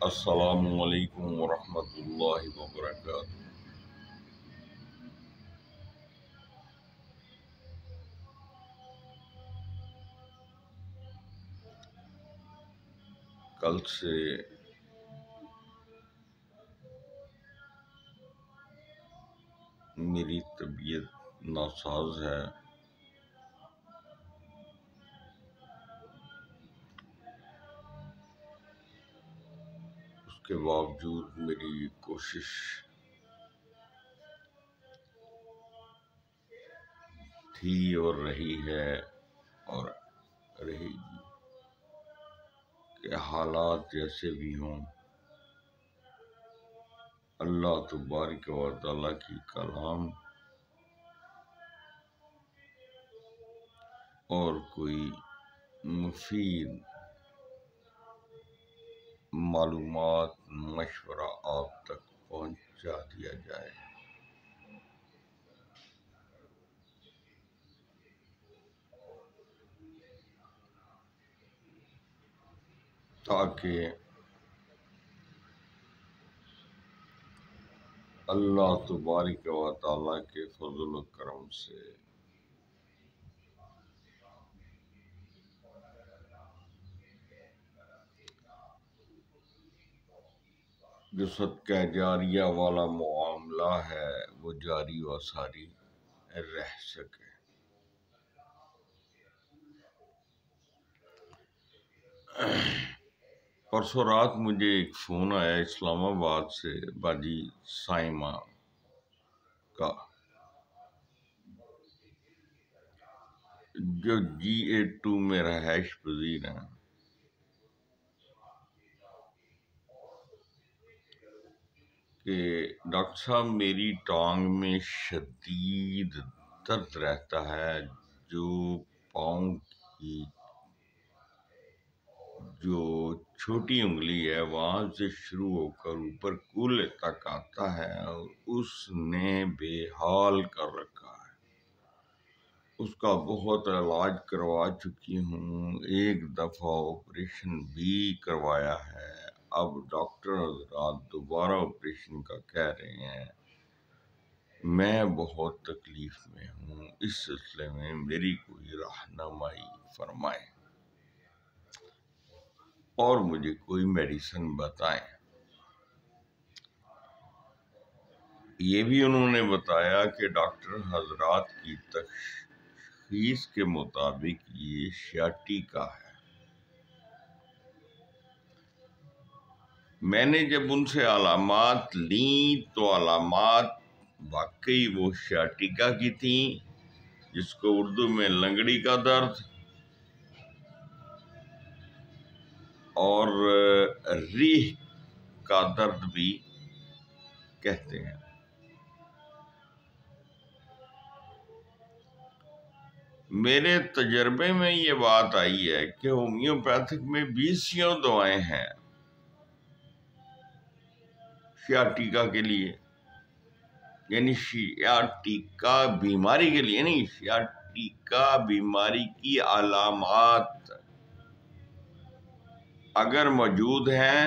السلام علیکم ورحمۃ اللہ وبرکاتہ۔ کل سے میری طبیعت ناساز ہے۔ اس کے باوجود میری کوشش تھی اور رہی ہے اور رہے گی کہ حالات جیسے بھی ہوں، اللہ تبارک و تعالیٰ کی کلام اور کوئی مفید معلومات مشورہ آپ تک پہنچا دیا جائے تاکہ اللہ تبارک و تعالیٰ کے فضل و کرم سے جو صدقہ جاریہ والا معاملہ ہے وہ جاری و ساری رہ سکے۔ پرسوں رات مجھے ایک فون آیا اسلام آباد سے باجی سائمہ کا، جو G82 میں رہائش پذیر ہیں۔ کہ ڈاکٹر صاحب میری ٹانگ میں شدید درد رہتا ہے، جو پاؤں کی جو چھوٹی انگلی ہے وہاں سے شروع ہو کر اوپر کولے تک آتا ہے، اور اس نے بے حال کر رکھا ہے۔ اس کا بہت علاج کروا چکی ہوں، ایک دفعہ آپریشن بھی کروایا ہے۔ اب ڈاکٹر حضرات دوبارہ آپریشن کا کہہ رہے ہیں۔ میں بہت تکلیف میں ہوں، اس سلسلے میں میری کوئی رہنمائی فرمائیں اور مجھے کوئی میڈیسن بتائیں۔ یہ بھی انہوں نے بتایا کہ ڈاکٹر حضرات کی تشخیص کے مطابق یہ سیاٹیکا ہے۔ میں نے جب ان سے علامات لیں تو علامات واقعی وہ سیاٹیکا کی تھیں، جس کو اردو میں لنگڑی کا درد اور ریح کا درد بھی کہتے ہیں۔ میرے تجربے میں یہ بات آئی ہے کہ ہومیوپیتھک میں 20 دعائیں ہیں سیاٹیکا کے لیے، یعنی سیاٹیکا بیماری کے لیے نہیں، سیاٹیکا بیماری کی علامات اگر موجود ہیں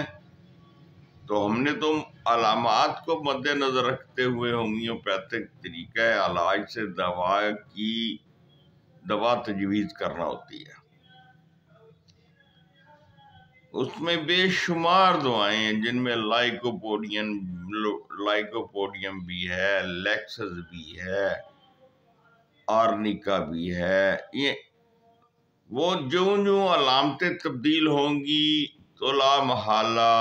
تو ہم نے تو علامات کو مد نظر رکھتے ہوئے ہومیوپیتھک طریقہ علاج سے دوا تجویز کرنا ہوتی ہے۔ اس میں بے شمار دعائیں ہیں، جن میں لائکوپوڈیم بھی ہے، لیکسس بھی ہے، آرنیکا بھی ہے۔ یہ وہ جو علامتیں تبدیل ہوں گی تو لا محالہ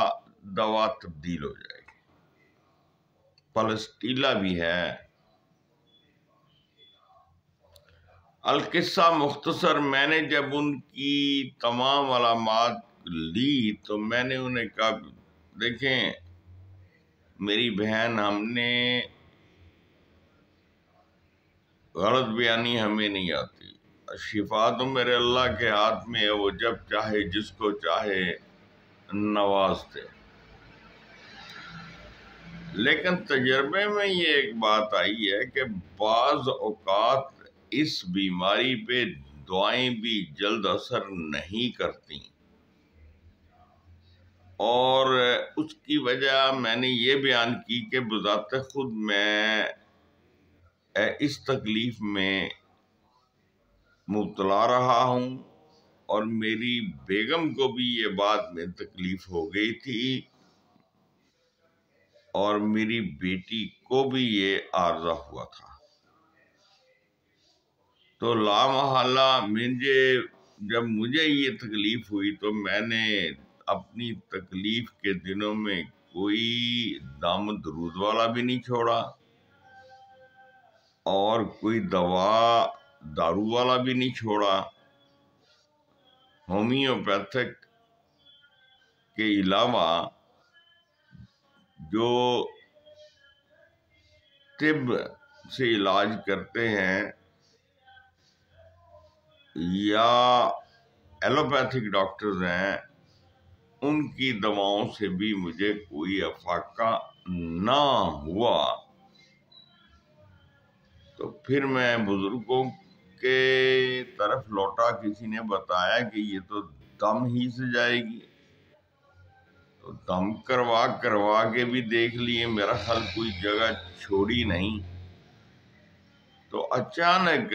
دوا تبدیل ہو جائے گی۔ پلسٹیلا بھی ہے۔ القصہ مختصر، میں نے جب ان کی تمام علامات لی تو میں نے انہیں کہا، دیکھیں میری بہن، ہم نے غلط بیانی ہمیں نہیں آتی، شفا تو میرے اللہ کے ہاتھ میں ہے، وہ جب چاہے جس کو چاہے نوازتے۔ لیکن تجربے میں یہ ایک بات آئی ہے کہ بعض اوقات اس بیماری پہ دعائیں بھی جلد اثر نہیں کرتی۔ اور اس کی وجہ میں نے یہ بیان کی کہ بذات خود میں اس تکلیف میں مبتلا رہا ہوں، اور میری بیگم کو بھی یہ بات میں تکلیف ہو گئی تھی، اور میری بیٹی کو بھی یہ عارضہ ہوا تھا۔ تو لامحالہ جب مجھے یہ تکلیف ہوئی تو میں نے اپنی تکلیف کے دنوں میں کوئی دم درود والا بھی نہیں چھوڑا، اور کوئی دوا دارو والا بھی نہیں چھوڑا۔ ہومیوپیتھک کے علاوہ جو طب سے علاج کرتے ہیں یا ایلوپیتھک ڈاکٹرز ہیں، ان کی دواؤں سے بھی مجھے کوئی افاقہ نہ ہوا۔ تو پھر میں بزرگوں کے طرف لوٹا، کسی نے بتایا کہ یہ تو دم ہی سے جائے گی۔ تو دم کروا کے بھی دیکھ لیے، میرا خیال کوئی جگہ چھوڑی نہیں۔ تو اچانک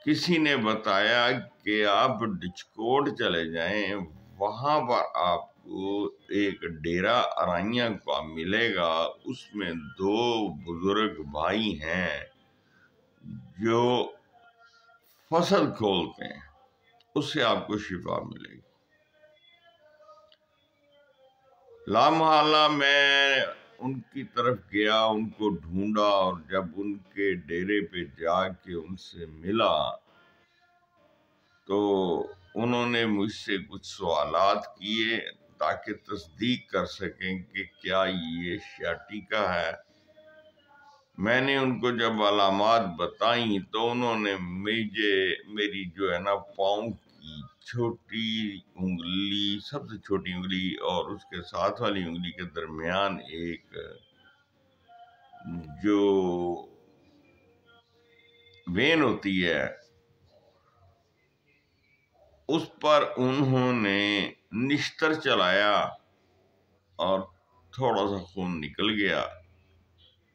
کسی نے بتایا کہ آپ ڈچکوٹ چلے جائیں، وہاں پر آپ کو ایک ڈیرا ارائیاں کا ملے گا، اس میں 2 بزرگ بھائی ہیں جو فصل کھولتے ہیں، اس سے آپ کو شفا ملے گی۔ لامحالہ میں ان کی طرف گیا، ان کو ڈھونڈا، اور جب ان کے ڈیرے پہ جا کے ان سے ملا تو انہوں نے مجھ سے کچھ سوالات کیے تاکہ تصدیق کر سکیں کہ کیا یہ سیاٹیکا ہے۔ میں نے ان کو جب علامات بتائیں تو انہوں نے میری جو ہے نا پاؤں کی چھوٹی انگلی، سب سے چھوٹی انگلی اور اس کے ساتھ والی انگلی کے درمیان ایک جو وین ہوتی ہے، اس پر انہوں نے نشتر چلایا اور تھوڑا سا خون نکل گیا،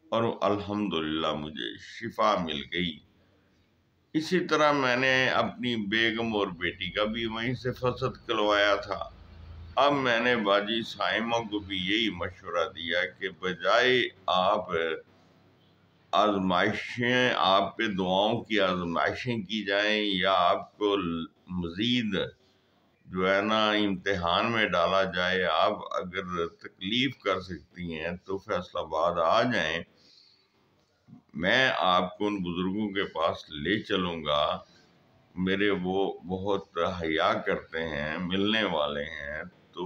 اور الحمدللہ مجھے شفا مل گئی۔ اسی طرح میں نے اپنی بیگم اور بیٹی کا بھی وہیں سے فصل کھلوایا تھا۔ اب میں نے باجی سائمہ کو بھی یہی مشورہ دیا کہ بجائے آپ پہ دعاؤں کی آزمائشیں کی جائیں یا آپ کو مزید جو ہے نا امتحان میں ڈالا جائے، آپ اگر تکلیف کر سکتی ہیں تو فیصل آباد آ جائیں، میں آپ کو ان بزرگوں کے پاس لے چلوں گا۔ میرے وہ بہت حیا کرتے ہیں، ملنے والے ہیں، تو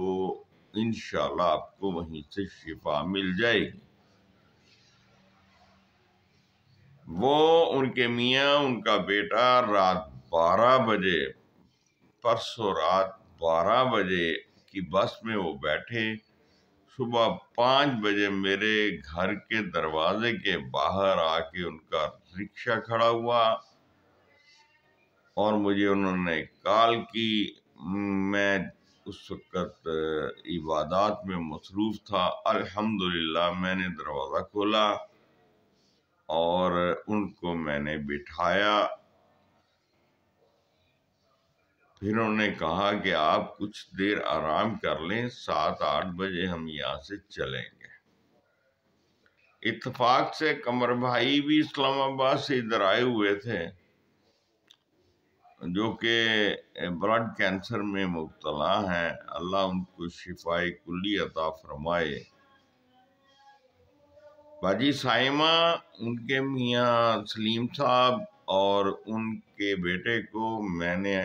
انشاءاللہ آپ کو وہیں سے شفا مل جائے گی۔ وہ ان کے میاں، ان کا بیٹا رات 12 بجے، پرسوں رات 12 بجے کی بس میں وہ بیٹھے، صبح 5 بجے میرے گھر کے دروازے کے باہر آ کے ان کا رکشہ کھڑا ہوا، اور مجھے انہوں نے کال کی۔ میں اس وقت عبادات میں مصروف تھا۔ الحمدللہ میں نے دروازہ کھولا اور ان کو میں نے بٹھایا۔ پھر انہوں نے کہا کہ آپ کچھ دیر آرام کر لیں، 7-8 بجے ہم یہاں سے چلیں گے۔ اتفاق سے قمر بھائی بھی اسلام آباد سے ادھر آئے ہوئے تھے، جو کہ بلڈ کینسر میں مبتلا ہیں۔ اللہ ان کو شفائے کلی عطا فرمائے۔ باجی سائمہ، ان کے میاں سلیم صاحب اور ان کے بیٹے کو میں نے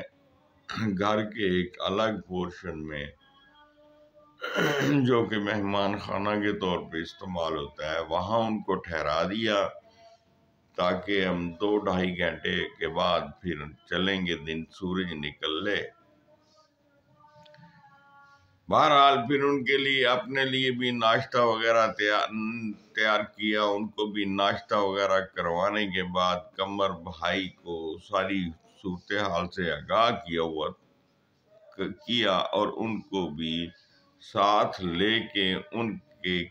گھر کے ایک الگ پورشن میں جو کہ مہمان خانہ کے طور پہ استعمال ہوتا ہے، وہاں ان کو ٹھہرا دیا تاکہ ہم 2-2.5 گھنٹے کے بعد پھر چلیں گے، دن سورج نکل لے۔ بہرحال پھر ان کے لیے اپنے لیے بھی ناشتہ وغیرہ تیار کیا، ان کو بھی ناشتہ وغیرہ کروانے کے بعد قمر بھائی کو ساری صورتحال سے آگاہ کیا ہوا کیا اور ان کو بھی ساتھ لے کے ان کے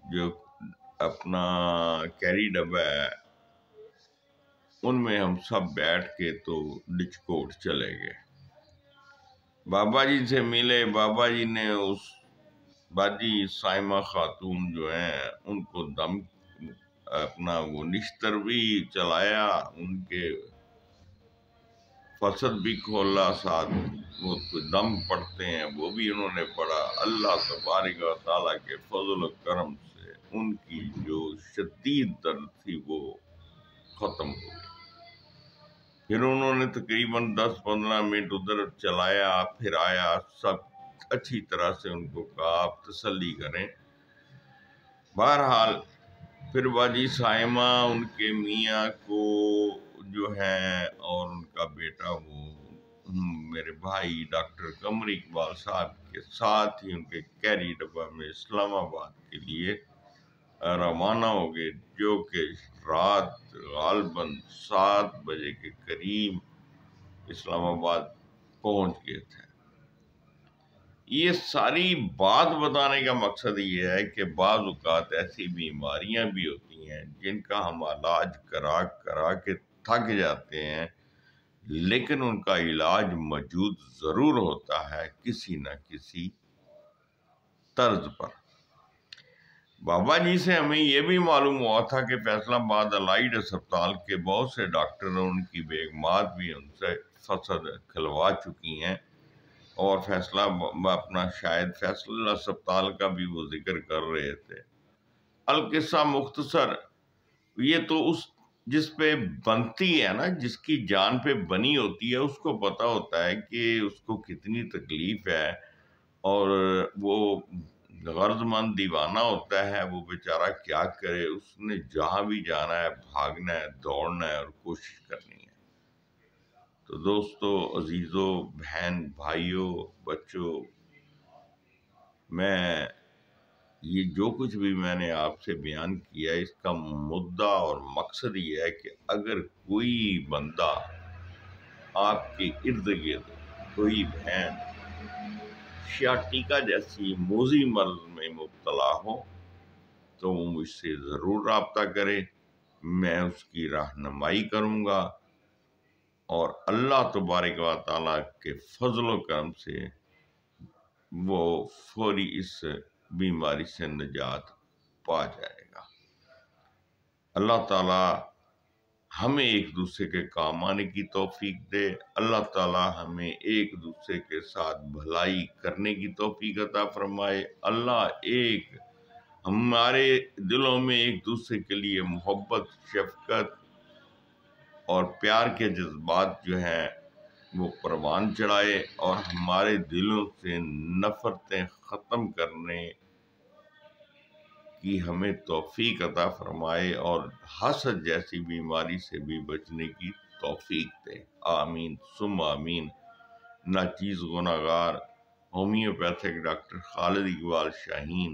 جو اپنا کیری ڈبہ ہے ان میں ہم سب بیٹھ کے تو ڈچکوٹ چلے گئے۔ بابا جی سے ملے، بابا جی نے اس باجی سائمہ خاتون جو ہیں ان کو دم اپنا وہ نشتر بھی چلایا، ان کے فصد بھی کھولا، ساتھ وہ دم پڑھتے ہیں وہ بھی انہوں نے پڑھا۔ اللہ تبارک و تعالیٰ کے فضل و کرم سے ان کی جو شدید درد تھی وہ ختم ہو گئی۔ پھر انہوں نے تقریباً 10-15 منٹ ادھر چلایا، پھر آیا، سب اچھی طرح سے ان کو کہا آپ تسلی کریں۔ بہرحال پھر باجی سائمہ ان کے میاں کو جو ہے اور ان کا بیٹا وہ میرے بھائی ڈاکٹر قمر اقبال صاحب کے ساتھ ہی ان کے کیری ڈبہ میں اسلام آباد کے لیے روانہ ہو گئے، جو کہ رات غالباً 7 بجے کے قریب اسلام آباد پہنچ گئے تھے۔ یہ ساری بات بتانے کا مقصد یہ ہے کہ بعض اوقات ایسی بیماریاں بھی ہوتی ہیں جن کا ہم علاج کرا کرا کے تھک جاتے ہیں، لیکن ان کا علاج موجود ضرور ہوتا ہے کسی نہ کسی طرز پر۔ بابا جی سے ہمیں یہ بھی معلوم ہوا تھا کہ فیصل آباد الائیڈ اسپتال کے بہت سے ڈاکٹر اور ان کی بیگمات بھی ان سے فصد کھلوا چکی ہیں، اور اپنا شاید فیصل اسپتال کا بھی وہ ذکر کر رہے تھے۔ القصہ مختصر، یہ تو اس جس پہ بنتی ہے نا، جس کی جان پہ بنی ہوتی ہے، اس کو پتا ہوتا ہے کہ اس کو کتنی تکلیف ہے، اور وہ غرض مند دیوانہ ہوتا ہے، وہ بیچارہ کیا کرے، اس نے جہاں بھی جانا ہے بھاگنا ہے، دوڑنا ہے اور کوشش کرنی ہے۔ تو دوستو، عزیزو، بہن بھائیو، بچوں، میں یہ جو کچھ بھی میں نے آپ سے بیان کیا، اس کا مدعا اور مقصد یہ ہے کہ اگر کوئی بندہ آپ کے ارد گرد، کوئی بہن سیاٹیکا جیسی موذی مرض میں مبتلا ہو تو وہ مجھ سے ضرور رابطہ کرے، میں اس کی رہنمائی کروں گا، اور اللہ تبارک و تعالیٰ کے فضل و کرم سے وہ فوری اس بیماری سے نجات پا جائے گا۔ اللہ تعالیٰ ہمیں ایک دوسرے کے کام آنے کی توفیق دے، اللہ تعالیٰ ہمیں ایک دوسرے کے ساتھ بھلائی کرنے کی توفیق عطا فرمائے، اللہ ہمارے دلوں میں ایک دوسرے کے لیے محبت، شفقت اور پیار کے جذبات جو ہیں وہ پروان چڑھائے، اور ہمارے دلوں سے نفرتیں ختم کرنے کی ہمیں توفیق عطا فرمائے، اور حسد جیسی بیماری سے بھی بچنے کی توفیق دے۔ آمین ثم آمین۔ ناچیز گناہگار ہومیوپیتھک ڈاکٹر خالد اقبال شاہین،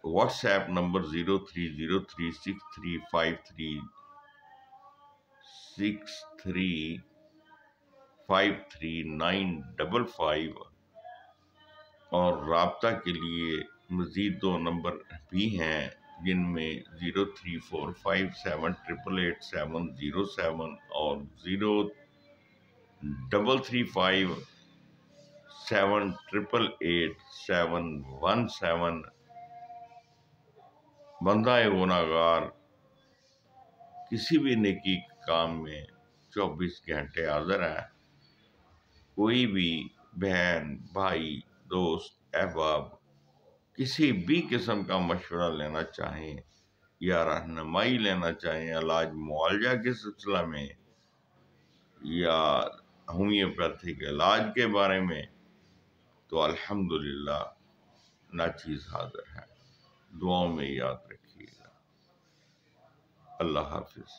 واٹس ایپ نمبر 030363533955، اور رابطہ کے لیے مزید 2 نمبر بھی ہیں جن میں 0345788707 اور 0335788717۔ بندہ گناہگار کسی بھی نیکی کام میں 24 گھنٹے حاضر ہے۔ کوئی بھی بہن، بھائی، دوست، احباب کسی بھی قسم کا مشورہ لینا چاہیں یا رہنمائی لینا چاہیں علاج معالجہ کے سلسلہ میں یا ہومیوپیتھک علاج کے بارے میں، تو الحمدللہ ناچیز حاضر ہے۔ دعاؤں میں یاد رکھیے گا۔ اللہ حافظ۔